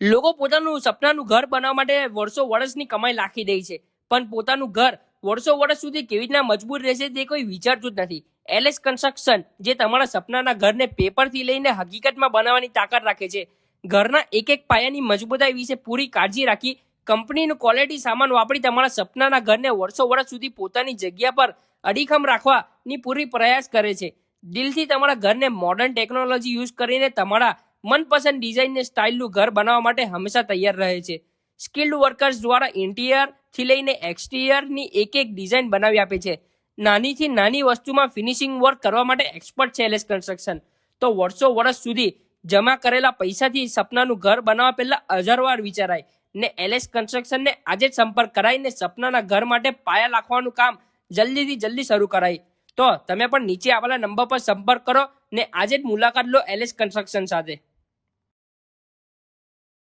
લોકો પોતાનું સપનાનું ઘર બનાવવા માટે વર્ષો વર્ષની કમાઈ નાખી દે છે, પણ પોતાનું ઘર વર્ષો વર્ષ સુધી કેવી રીતના મજબૂત રહેશે તે કોઈ વિચારતું જ નથી. એલએસ કન્સ્ટ્રક્શન જે તમારા સપનાના ઘરને પેપરથી લઈને હકીકતમાં બનાવવાની તાકાત રાખે છે. ઘરના એક એક પાયાની મજબૂતાઈ વિશે પૂરી કાળજી રાખી કંપનીનું ક્વોલિટી સામાન વાપરી તમારા સપનાના ઘરને વર્ષો વર્ષ સુધી પોતાની જગ્યા પર અડીખમ રાખવાની પૂરી પ્રયાસ કરે છે. દિલથી તમારા ઘરને મોડર્ન ટેકનોલોજી યુઝ કરીને તમારા મનપસંદ ડિઝાઇનને સ્ટાઇલનું ઘર બનાવવા માટે હંમેશા તૈયાર રહે છે. સ્કિલ્ડ વર્કર્સ દ્વારા ઇન્ટિરિયરથી લઈને એક્સટિરિયરની એક એક ડિઝાઇન બનાવી આપે છે. નાનીથી નાની વસ્તુમાં ફિનિશિંગ વર્ક કરવા માટે એક્સપર્ટ છે એલએસ કન્સ્ટ્રક્શન. તો વર્ષો વર્ષ સુધી જમા કરેલા પૈસાથી સપનાનું ઘર બનાવવા પહેલા 1000 વાર વિચારાય ને એલએસ કન્સ્ટ્રક્શનને આજે જ સંપર્ક કરાઈને સપનાના ઘર માટે પાયા નાખવાનું કામ જલ્દીથી જલ્દી શરૂ કરાય. તો તમે પણ નીચે આવેલા નંબર પર સંપર્ક કરો ને આજે જ મુલાકાત લો એલએસ કન્સ્ટ્રક્શન સાથે.